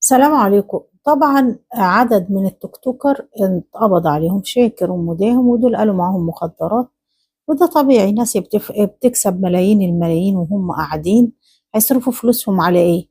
السلام عليكم. طبعا عدد من التيك توكر اتقبض عليهم، شاكر ومداهم، ودول قالوا معاهم مخدرات. وده طبيعي، ناس بتكسب ملايين الملايين وهم قاعدين هيصرفوا فلوسهم على ايه؟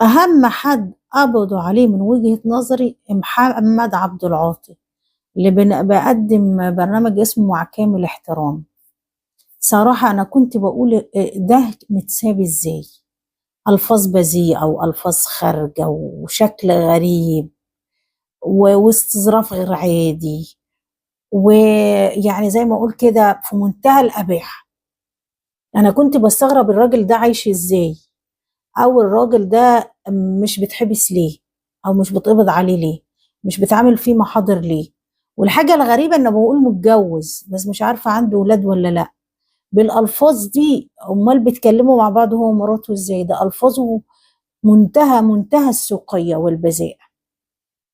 اهم حد قبضوا عليه من وجهة نظري محمد عبد العاطي، اللي بقدم برنامج اسمه مع كامل احترام. صراحة انا كنت بقول ده متساب ازاي؟ الفاظ بذيئة او الفاظ خارجة وشكل غريب واستظراف غير عادي، ويعني زي ما اقول كده في منتهى القباحة. انا كنت بستغرب الراجل ده عايش ازاي، او الراجل ده مش بتحبس ليه، او مش بتقبض عليه ليه، مش بتعمل فيه محاضر ليه. والحاجة الغريبة انه بقول متجوز بس مش عارفة عنده ولاد ولا لا. بالالفاظ دي امال بيتكلموا مع بعض هو ومراته ازاي؟ ده الفاظه منتهى السوقية والبذاءة.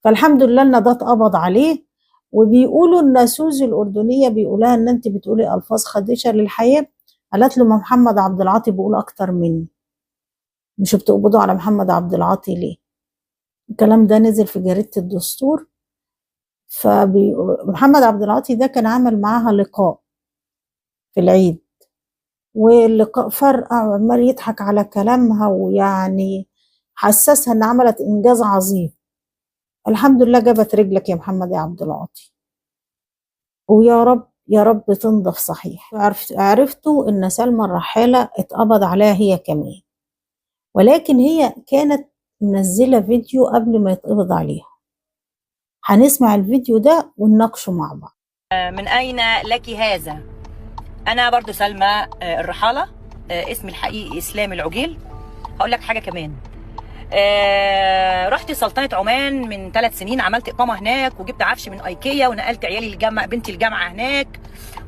فالحمد لله ان ده اتقبض عليه. وبيقولوا ان سوزي الاردنيه بيقولها ان انت بتقولي الفاظ خادشه للحياه. قالت له ما محمد عبد العاطي بيقول اكتر مني، مش بتقبضوا على محمد عبد العاطي ليه؟ الكلام ده نزل في جريده الدستور. فمحمد عبد العاطي ده كان عامل معاها لقاء في العيد، واللقاء فرقع وعمال يضحك على كلامها، ويعني حسسها ان عملت انجاز عظيم. الحمد لله جابت رجلك يا محمد يا عبد العاطي، ويا رب يا رب تنضف صحيح. عرفتوا ان سلمى الرحالة اتقبض عليها هي كمان، ولكن هي كانت منزلة فيديو قبل ما يتقبض عليها. هنسمع الفيديو ده ونناقشه مع بعض. من أين لك هذا؟ أنا برضو سلمى الرحالة، اسمي الحقيقي إسلام العجيل. هقول لك حاجة كمان. رحت سلطنة عمان من 3 سنين، عملت إقامة هناك وجبت عفش من أيكيا ونقلت عيالي الجامعة، بنتي الجامعة هناك،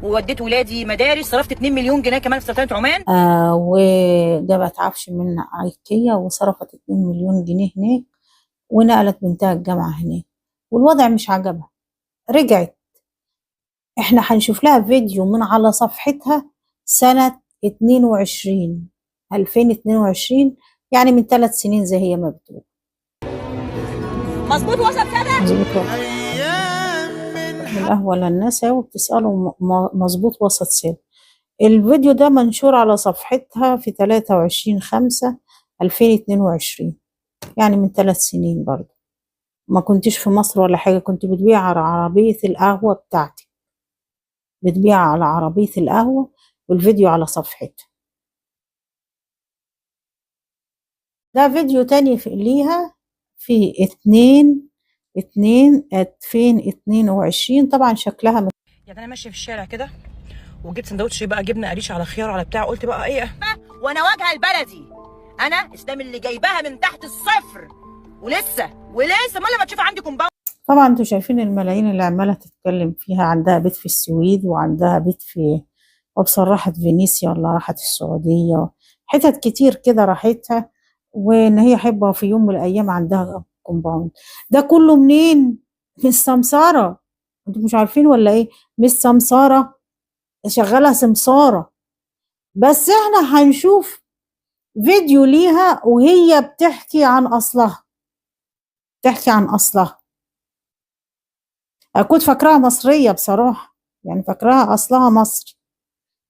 ووديت ولادي مدارس، صرفت 2 مليون جنيه كمان في سلطنة عمان. وجابت عفش من ايكيا وصرفت 2 مليون جنيه هناك، ونقلت بنتها الجامعة هناك، والوضع مش عجبها، رجعت. احنا هنشوف لها فيديو من على صفحتها سنة 2022، يعني من 3 سنين زي هي ما بتقول. مظبوط وصل سنة؟ مظبوط وصل من القهوة للناس وبتسأله مظبوط وسط سنة. الفيديو ده منشور على صفحتها في 23/5/2022، يعني من 3 سنين برضه. ما كنتش في مصر ولا حاجة، كنت بتبيع على عربية القهوة بتاعتي، بتبيع على عربية القهوة، والفيديو على صفحتها. ده فيديو تاني ليها في 2/2/2022. طبعا شكلها يعني أنا ماشية في الشارع كده وجبت سندوتش بقى جبنة قريش على خيار على بتاع، قلت بقى إيه، وأنا واجهة البلدي، أنا إسلام اللي جايباها من تحت الصفر، ولسه ما لما تشوف عندي كومباوند. طبعا انتوا شايفين الملايين اللي عمالة تتكلم فيها. عندها بيت في السويد، وعندها بيت في وبصر، راحت فينيسيا ولا راحت السعودية، حتت كتير كده راحتها، وان هي حبة في يوم من الايام عندها كومباوند. ده كله منين؟ من السمسارة. انتوا مش عارفين ولا ايه؟ مش سمسارة، شغالة سمسارة. بس احنا هنشوف فيديو ليها وهي بتحكي عن اصلها، بتحكي عن اصلها. كنت فاكراها مصرية بصراحة، يعني فاكراها أصلها مصري،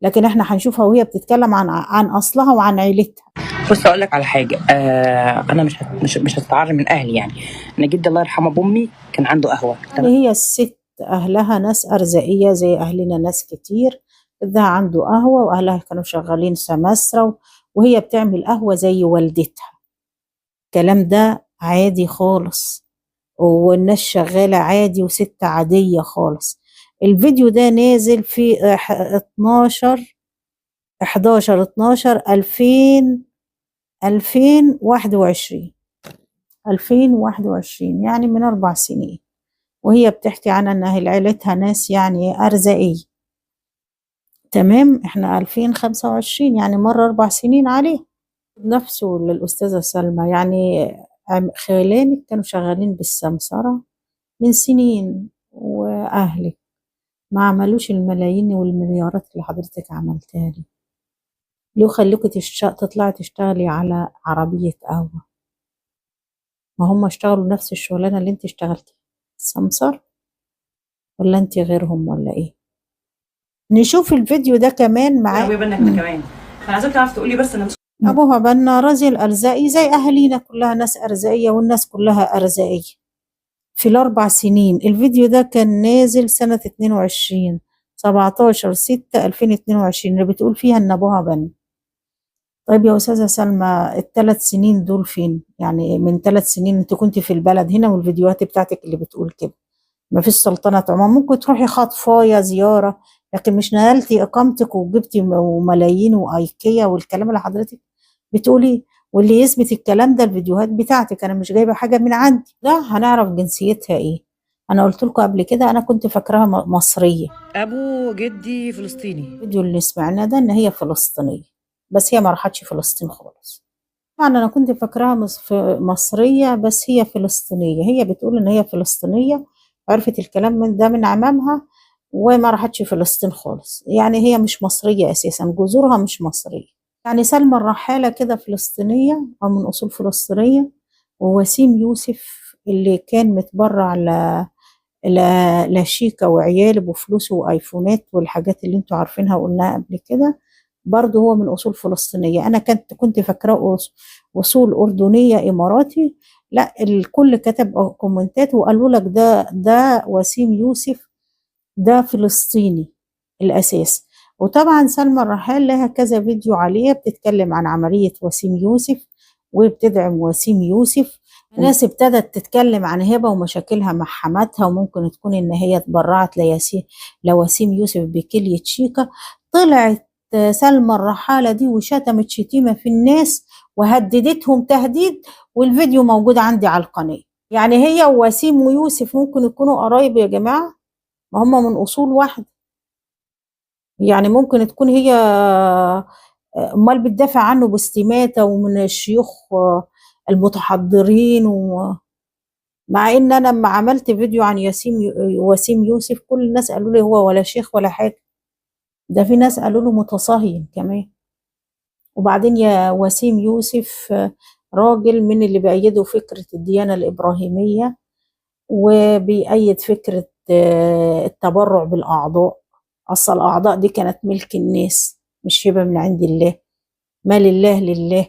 لكن احنا هنشوفها وهي بتتكلم عن أصلها وعن عيلتها. بص اقول لك على حاجه، انا مش هستعر من اهلي يعني. انا جدي الله يرحمه بامي كان عنده قهوه. يعني هي الست أهلها ناس أرزاقية زي أهلنا، ناس كتير. ده عنده قهوة وأهلها كانوا شغالين سماسرة، وهي بتعمل قهوة زي والدتها. الكلام ده عادي خالص، والناس شغالة عادي، وست عادية خالص. الفيديو ده نازل في 11/12/2021، يعني من 4 سنين. وهي بتحكي عن ان اهل عيلتها ناس يعني ارزاقية. تمام، احنا 2025، يعني مر 4 سنين عليه. نفسه للأستاذة سلمى، يعني خلانك كانوا شغالين بالسمسرة من سنين، وأهلك ما عملوش الملايين والمليارات اللي حضرتك عملتها لي. ليه خلوكي تطلعي تشتغلي على عربية قهوة؟ ما هم اشتغلوا نفس الشغلانة اللي انت اشتغلتي سمسار، ولا انت غيرهم ولا ايه؟ نشوف الفيديو ده كمان معاه. ابويا بنا كده كمان. فانا عايزاك تعرف تقولي بس انا مش ابوها بنا راجل ارزاقي زي اهالينا كلها، ناس ارزاقية والناس كلها ارزاقية. في الاربع سنين، الفيديو ده كان نازل سنة 22 17/6/2022 اللي بتقول فيها ان ابوها بنا. طيب يا أستاذة سلمى، الثلاث سنين دول فين؟ يعني من 3 سنين انت كنت في البلد هنا والفيديوهات بتاعتك اللي بتقول كده. ما فيش سلطنة عمان، ممكن تروحي خطفايا زيارة، لكن مش نقلتي إقامتك وجبتي وملايين وأيكيا والكلام اللي حضرتك بتقولي. واللي يثبت الكلام ده الفيديوهات بتاعتك، أنا مش جايبة حاجة من عندي. ده هنعرف جنسيتها إيه. أنا قلت لكم قبل كده أنا كنت فاكراها مصرية. ابو جدي فلسطيني. الفيديو اللي سمعناه ده إن هي فلسطينية، بس هي ما راحتش فلسطين خالص. يعني أنا كنت فاكراها مصرية، بس هي فلسطينية. هي بتقول إن هي فلسطينية، عرفت الكلام من ده من عمامها، وما راحتش فلسطين خالص. يعني هي مش مصرية أساسا، جذورها مش مصرية. يعني سلمى الرحالة كده فلسطينية أو من أصول فلسطينية. ووسيم يوسف اللي كان متبرع لشيكا وعياله بفلوسه وآيفونات والحاجات اللي انتوا عارفينها وقلناها قبل كده، برضه هو من أصول فلسطينية. أنا كنت فاكراه أصول أردنية إماراتي. لا، الكل كتب كومنتات وقالوا لك ده وسيم يوسف، ده فلسطيني الأساس. وطبعا سلمى الرحال لها كذا فيديو عليه بتتكلم عن عملية وسيم يوسف وبتدعم وسيم يوسف. ناس ابتدت تتكلم عن هبة ومشاكلها مع حماتها، وممكن تكون ان هي اتبرعت لوسيم يوسف بكلية شيكا. طلعت سلمى الرحالة دي وشتمت شتيمة في الناس وهددتهم تهديد، والفيديو موجود عندي على القناة. يعني هي ووسيم ويوسف ممكن يكونوا قرايب يا جماعة، ما هم من أصول واحدة. يعني ممكن تكون هي امال بتدافع عنه باستماتة ومن الشيوخ المتحضرين. مع ان انا لما عملت فيديو عن وسيم يوسف كل الناس قالوا لي هو ولا شيخ ولا حاجة، ده في ناس قالوا له متصهين كمان. وبعدين يا وسيم يوسف راجل من اللي بيأيدوا فكرة الديانة الإبراهيمية، وبيأيد فكرة التبرع بالأعضاء. أصل الأعضاء دي كانت ملك الناس، مش هبة من عند الله، ما لله لله.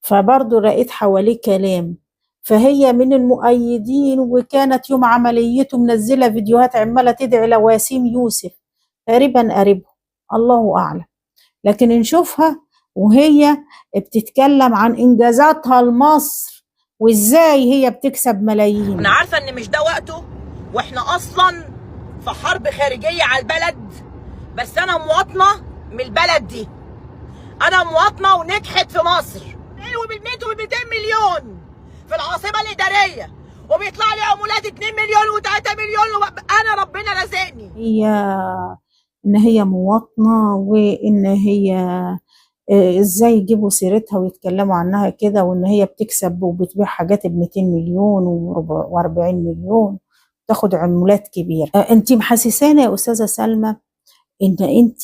فبرضه لقيت حواليه كلام. فهي من المؤيدين، وكانت يوم عمليته منزلة فيديوهات عمالة تدعي لوسيم يوسف، تقريبا قريبه، الله أعلم. لكن نشوفها وهي بتتكلم عن إنجازاتها لمصر وإزاي هي بتكسب ملايين. انا عارفه ان مش ده وقته، واحنا اصلا في حرب خارجيه على البلد، بس انا مواطنه من البلد دي. انا مواطنه ونجحت في مصر وبال100 وبال200 مليون في العاصمه الاداريه، وبيطلع لي عمولات 2 مليون و3 مليون انا ربنا رزقني. هي ان هي مواطنة، وان هي ازاي يجيبوا سيرتها ويتكلموا عنها كده، وان هي بتكسب وبتبيع حاجات ب200 مليون و40 مليون، تاخد عمولات كبيرة. انت محسسانة يا أستاذة سلمى ان انت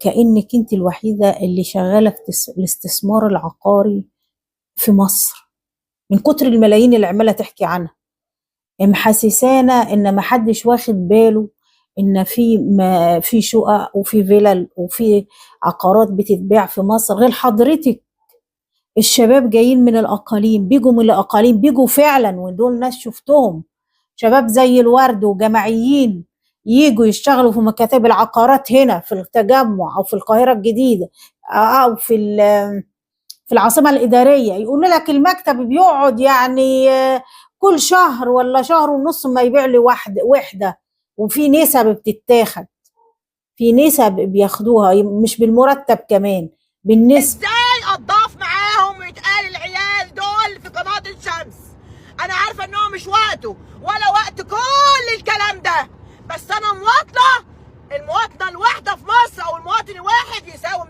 كأنك انت الوحيدة اللي شغالة في الاستثمار العقاري في مصر، من كتر الملايين اللي عمالة تحكي عنها. محسسانا ان ما حدش واخد باله ان في شقق وفي فيلل وفي عقارات بتتباع في مصر غير حضرتك. الشباب جايين من الاقاليم، بيجوا من الاقاليم، بيجوا فعلا، ودول ناس شفتهم، شباب زي الورد وجماعيين يجوا يشتغلوا في مكاتب العقارات هنا في التجمع او في القاهرة الجديدة او في العاصمة الإدارية. يقول لك المكتب بيقعد يعني كل شهر ولا شهر ونص ما يبيع لي وحدة، وفي نسب بتتاخد، في نسب بياخدوها مش بالمرتب كمان، بالنسبة. ازاي اضاف معاهم ويتقال العيال دول في قناة الشمس؟ انا عارفة ان هو مش وقته ولا وقت كل الكلام ده، بس انا مواطنة. المواطنة الواحدة في مصر او المواطن الواحد يساوي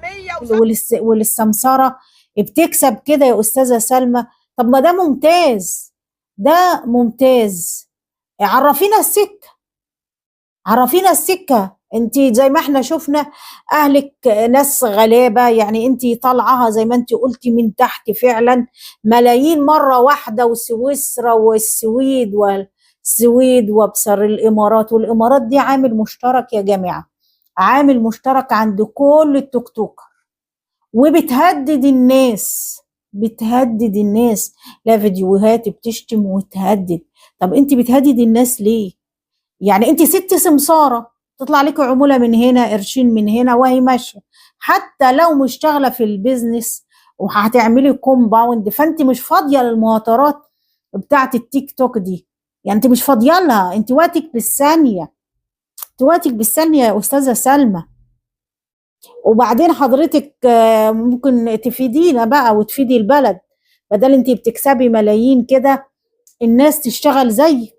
100 والسمسرة بتكسب كده يا أستاذة سلمى. طب ما ده ممتاز، ده ممتاز. عرفينا السكة، عرفينا السكة انت زي ما احنا شفنا اهلك ناس غلابه، يعني انت طالعاها زي ما انت قلتي من تحت فعلا ملايين مره واحده، وسويسرا والسويد وابصر الامارات، والامارات دي عامل مشترك يا جماعه، عامل مشترك عند كل التوك توك، وبتهدد الناس، بتهدد الناس، لا فيديوهات بتشتم وتهدد. طب انت بتهدد الناس ليه؟ يعني انت ست سمساره تطلع لك عموله من هنا، قرشين من هنا، وهي ماشيه، حتى لو مش شغاله في البيزنس وهتعملي كومباوند، فانت مش فاضيه للمهاترات بتاعت التيك توك دي، يعني انت مش فاضيه لها، انت وقتك بالثانيه، انت وقتك بالثانيه يا استاذه سلمى. وبعدين حضرتك ممكن تفيدينا بقى وتفيدي البلد، بدل انت بتكسبي ملايين كده الناس تشتغل زيك.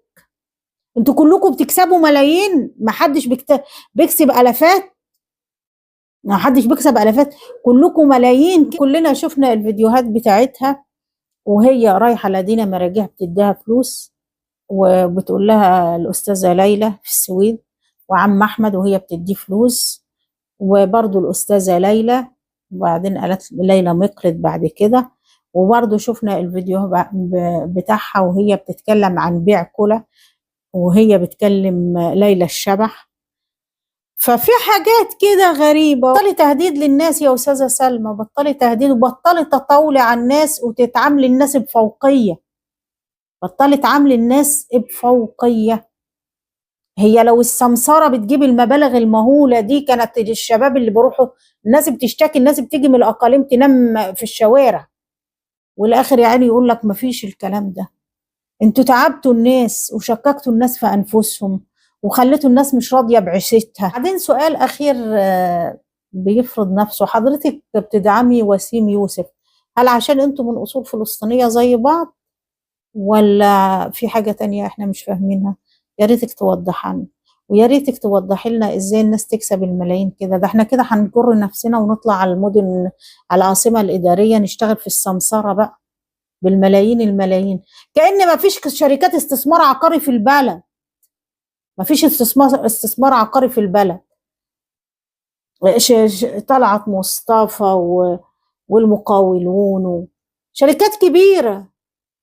انتوا كلكم بتكسبوا ملايين، محدش بيكسب الافات، محدش بيكسب الافات، كلكم ملايين. كلنا شفنا الفيديوهات بتاعتها وهي رايحه لدينا مراجيح بتديها فلوس، وبتقول لها الاستاذه ليلى في السويد وعم احمد، وهي بتديه فلوس، وبرضو الأستاذة ليلى، وبعدين قالت ليلى مقرت بعد كده. وبرضو شفنا الفيديو بتاعها وهي بتتكلم عن بيع كلى، وهي بتكلم ليلى الشبح. ففي حاجات كده غريبة. بطلي تهديد للناس يا أستاذة سلمى، بطلي تهديد، وبطلي تطاولي على الناس وتتعاملي الناس بفوقية، بطلي تعاملي الناس بفوقية. هي لو السمسارة بتجيب المبالغ المهولة دي كانت الشباب اللي بيروحوا، الناس بتشتكي، الناس بتيجي من الأقاليم تنام في الشوارع، والآخر يعني يقول لك مفيش الكلام ده. انتوا تعبتوا الناس وشككتوا الناس في أنفسهم وخليتوا الناس مش راضية بعيشتها. بعدين سؤال أخير بيفرض نفسه، حضرتك بتدعمي وسيم يوسف، هل عشان انتوا من أصول فلسطينية زي بعض، ولا في حاجة تانية احنا مش فاهمينها؟ يا ريتك توضح لنا، ويا ريتك توضحي لنا ازاي الناس تكسب الملايين كده. ده احنا كده هنجر نفسنا ونطلع على المدن، على العاصمة الإدارية نشتغل في السمسرة بقى بالملايين الملايين، كأن ما فيش شركات استثمار عقاري في البلد، ما فيش استثمار عقاري في البلد. طلعت مصطفى والمقاولون شركات كبيرة،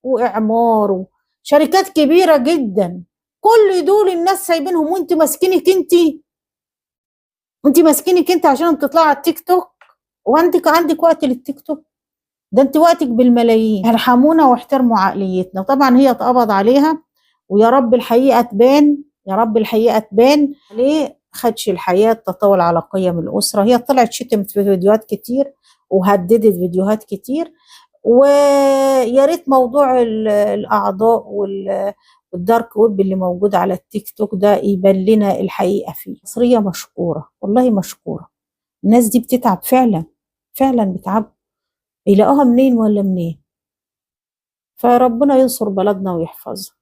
واعمار وشركات كبيره جدا، كل دول الناس سايبينهم، وانت ماسكينك انت ماسكينك انت عشان تطلعي على التيك توك، عندك وقت للتيك توك؟ ده انت وقتك بالملايين. ارحمونا واحترموا عقليتنا. طبعا هي اتقبض عليها، ويا رب الحقيقه تبان، يا رب الحقيقه تبان. ليه خدش الحياه تطاول على قيم الاسره؟ هي طلعت شتمت في فيديوهات كتير وهددت فيديوهات كتير، ويا ريت موضوع الاعضاء والدارك ويب اللي موجود على التيك توك ده يبان لنا الحقيقه فيه. مصريه مشكوره، والله مشكوره، الناس دي بتتعب فعلا، فعلا بتعب، يلاقوها منين ولا منين؟ فربنا ينصر بلدنا ويحفظها.